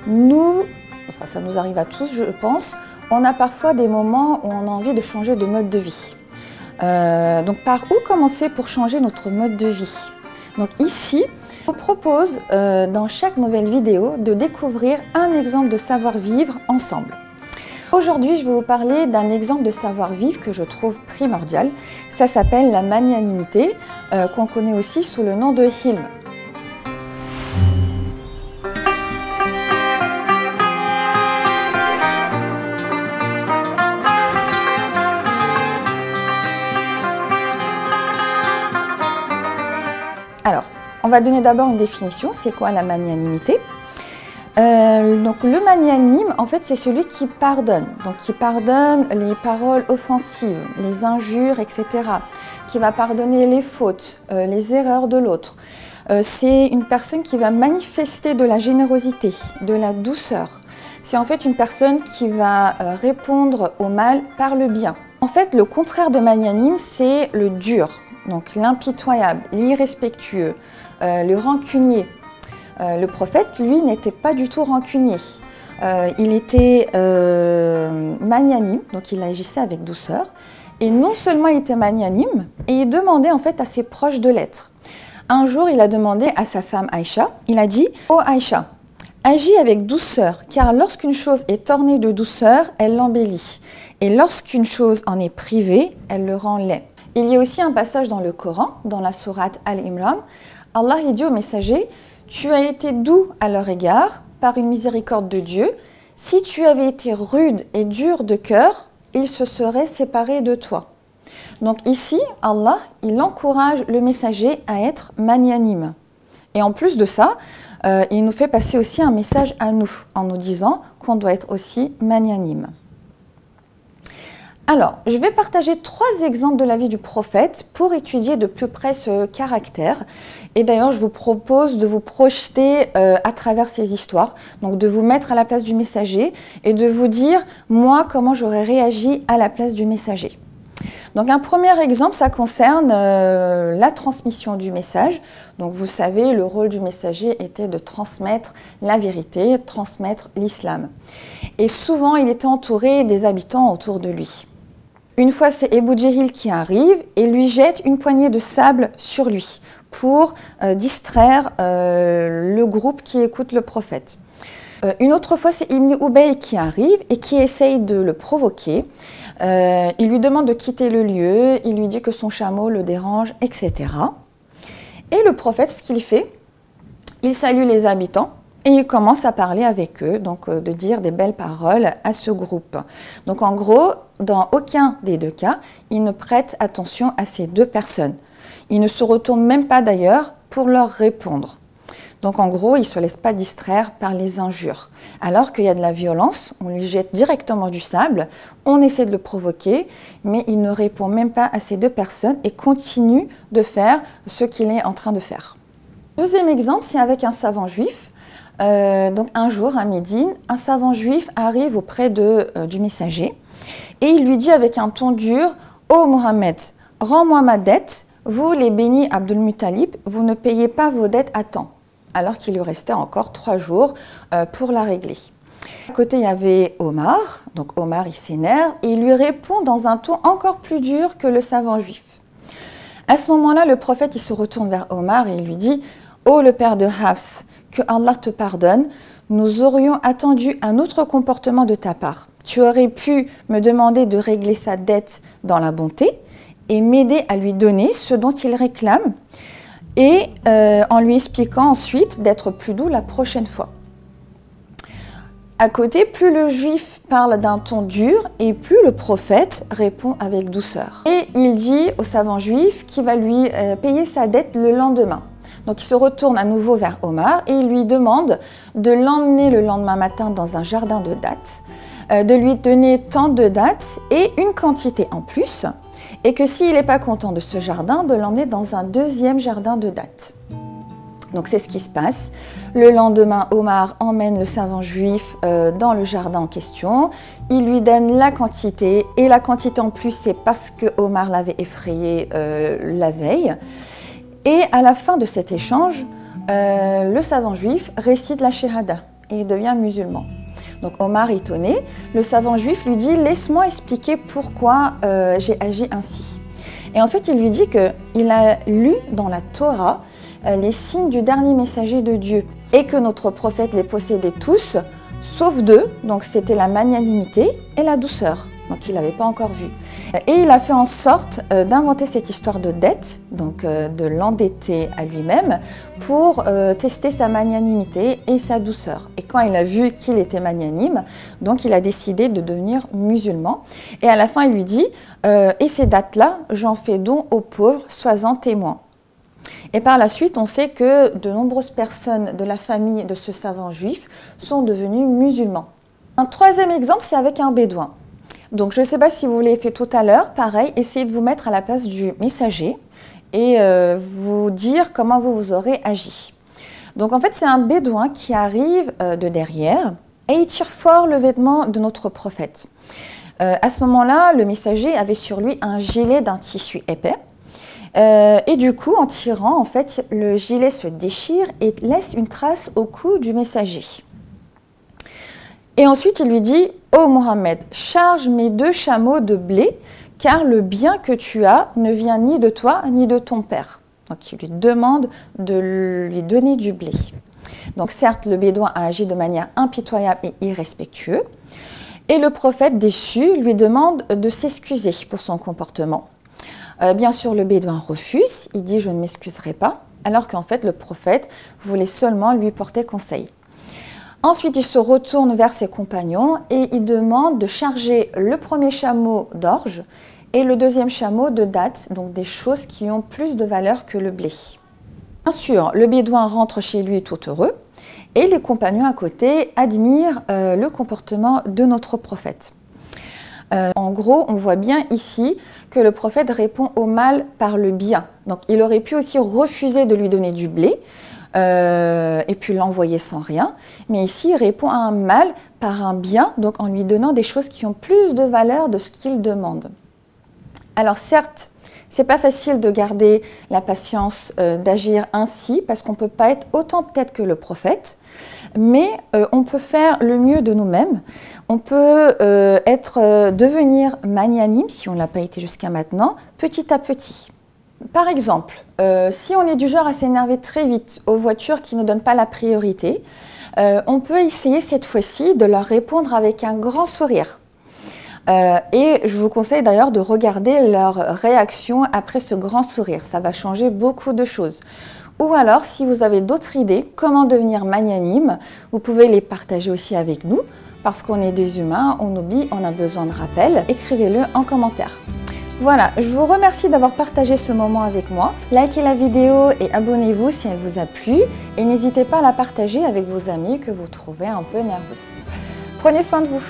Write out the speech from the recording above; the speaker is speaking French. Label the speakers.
Speaker 1: nous, enfin ça nous arrive à tous je pense, on a parfois des moments où on a envie de changer de mode de vie. Donc par où commencer pour changer notre mode de vie? Donc ici, je vous propose dans chaque nouvelle vidéo de découvrir un exemple de savoir-vivre ensemble. Aujourd'hui, je vais vous parler d'un exemple de savoir-vivre que je trouve primordial. Ça s'appelle la magnanimité, qu'on connaît aussi sous le nom de hilm. Alors, on va donner d'abord une définition. C'est quoi la magnanimité? Donc le magnanime, en fait, c'est celui qui pardonne. Donc qui pardonne les paroles offensives, les injures, etc. Qui va pardonner les fautes, les erreurs de l'autre. C'est une personne qui va manifester de la générosité, de la douceur. C'est en fait une personne qui va répondre au mal par le bien. En fait, le contraire de magnanime, c'est le dur. Donc l'impitoyable, l'irrespectueux, le rancunier. Le prophète, lui, n'était pas du tout rancunier. Il était magnanime, donc il agissait avec douceur. Et non seulement il était magnanime, et il demandait en fait à ses proches de l'être. Un jour, il a demandé à sa femme Aïcha, il a dit « Oh Aïcha, agis avec douceur, car lorsqu'une chose est ornée de douceur, elle l'embellit. Et lorsqu'une chose en est privée, elle le rend laid. » Il y a aussi un passage dans le Coran, dans la sourate Al-Imran. Allah dit au messager « Tu as été doux à leur égard par une miséricorde de Dieu. Si tu avais été rude et dur de cœur, ils se seraient séparés de toi. » Donc ici, Allah, il encourage le messager à être magnanime. Et en plus de ça, il nous fait passer aussi un message à nous, en nous disant qu'on doit être aussi magnanime. Alors, je vais partager 3 exemples de la vie du prophète pour étudier de plus près ce caractère. Et d'ailleurs, je vous propose de vous projeter à travers ces histoires, donc de vous mettre à la place du messager et de vous dire, moi, comment j'aurais réagi à la place du messager. Donc un premier exemple, ça concerne la transmission du message. Donc vous savez, le rôle du messager était de transmettre la vérité, de transmettre l'islam. Et souvent, il était entouré des habitants autour de lui. Une fois, c'est Ebou Djehil qui arrive et lui jette une poignée de sable sur lui pour distraire le groupe qui écoute le prophète. Une autre fois, c'est Ibn Ubay qui arrive et qui essaye de le provoquer. Il lui demande de quitter le lieu, il lui dit que son chameau le dérange, etc. Et le prophète, ce qu'il fait, il salue les habitants et il commence à parler avec eux, donc de dire des belles paroles à ce groupe. Donc en gros, dans aucun des 2 cas, il ne prête attention à ces 2 personnes. Il ne se retourne même pas d'ailleurs pour leur répondre. Donc en gros, il ne se laisse pas distraire par les injures. Alors qu'il y a de la violence, on lui jette directement du sable, on essaie de le provoquer, mais il ne répond même pas à ces 2 personnes et continue de faire ce qu'il est en train de faire. Deuxième exemple, c'est avec un savant juif. Donc un jour à Médine, un savant juif arrive auprès du messager et il lui dit avec un ton dur « Oh Mohammed, rends-moi ma dette, vous les bénis Abdul Muttalib, vous ne payez pas vos dettes à temps. » Alors qu'il lui restait encore 3 jours pour la régler. À côté, il y avait Omar, donc Omar il s'énerve et il lui répond dans un ton encore plus dur que le savant juif. À ce moment-là, le prophète il se retourne vers Omar et il lui dit « Oh le père de Hafs, que Allah te pardonne, nous aurions attendu un autre comportement de ta part. Tu aurais pu me demander de régler sa dette dans la bonté et m'aider à lui donner ce dont il réclame et en lui expliquant ensuite d'être plus doux la prochaine fois. » À côté, plus le juif parle d'un ton dur et plus le prophète répond avec douceur. Et il dit au savant juif qu'il va lui payer sa dette le lendemain. Donc il se retourne à nouveau vers Omar et il lui demande de l'emmener le lendemain matin dans un jardin de dattes, de lui donner tant de dattes et une quantité en plus, et que s'il n'est pas content de ce jardin, de l'emmener dans un 2e jardin de dattes. Donc c'est ce qui se passe. Le lendemain, Omar emmène le savant juif dans le jardin en question. Il lui donne la quantité, et la quantité en plus, c'est parce que Omar l'avait effrayé la veille. Et à la fin de cet échange, le savant juif récite la shahada. et il devient musulman. Donc Omar, étonné, le savant juif lui dit « Laisse-moi expliquer pourquoi j'ai agi ainsi ». Et en fait, il lui dit qu'il a lu dans la Torah les signes du dernier messager de Dieu et que notre prophète les possédait tous, sauf deux, donc c'était la magnanimité et la douceur, donc il n'avait pas encore vu. Et il a fait en sorte d'inventer cette histoire de dette, donc de l'endetter à lui-même pour tester sa magnanimité et sa douceur. Et quand il a vu qu'il était magnanime, donc il a décidé de devenir musulman. Et à la fin, il lui dit « Et ces dates-là, j'en fais don aux pauvres, sois-en témoin ». Et par la suite, on sait que de nombreuses personnes de la famille de ce savant juif sont devenues musulmans. Un troisième exemple, c'est avec un bédouin. Donc je ne sais pas si vous l'avez fait tout à l'heure, pareil, essayez de vous mettre à la place du messager et vous dire comment vous aurez agi. Donc en fait, c'est un bédouin qui arrive de derrière et il tire fort le vêtement de notre prophète. À ce moment-là, le messager avait sur lui un gilet d'un tissu épais. Et du coup, en tirant, en fait, le gilet se déchire et laisse une trace au cou du messager. Et ensuite, il lui dit « Ô Mohammed, charge mes 2 chameaux de blé, car le bien que tu as ne vient ni de toi ni de ton père. » Donc, il lui demande de lui donner du blé. Donc, certes, le bédouin a agi de manière impitoyable et irrespectueuse. Et le prophète, déçu, lui demande de s'excuser pour son comportement. Bien sûr, le bédouin refuse, il dit « je ne m'excuserai pas », alors qu'en fait, le prophète voulait seulement lui porter conseil. Ensuite, il se retourne vers ses compagnons et il demande de charger le premier chameau d'orge et le deuxième chameau de dattes, donc des choses qui ont plus de valeur que le blé. Bien sûr, le bédouin rentre chez lui tout heureux et les compagnons à côté admirent le comportement de notre prophète. En gros, on voit bien ici que le prophète répond au mal par le bien. Donc, il aurait pu aussi refuser de lui donner du blé et puis l'envoyer sans rien. Mais ici, il répond à un mal par un bien, donc en lui donnant des choses qui ont plus de valeur de ce qu'il demande. Alors certes, c'est pas facile de garder la patience d'agir ainsi parce qu'on ne peut pas être autant peut-être que le prophète, mais on peut faire le mieux de nous-mêmes. On peut devenir magnanime, si on ne l'a pas été jusqu'à maintenant, petit à petit. Par exemple, si on est du genre à s'énerver très vite aux voitures qui ne donnent pas la priorité, on peut essayer cette fois-ci de leur répondre avec un grand sourire. Et je vous conseille d'ailleurs de regarder leur réaction après ce grand sourire. Ça va changer beaucoup de choses. Ou alors, si vous avez d'autres idées, comment devenir magnanime, vous pouvez les partager aussi avec nous. Parce qu'on est des humains, on oublie, on a besoin de rappel. Écrivez-le en commentaire. Voilà, je vous remercie d'avoir partagé ce moment avec moi. Likez la vidéo et abonnez-vous si elle vous a plu. Et n'hésitez pas à la partager avec vos amis que vous trouvez un peu nerveux. Prenez soin de vous.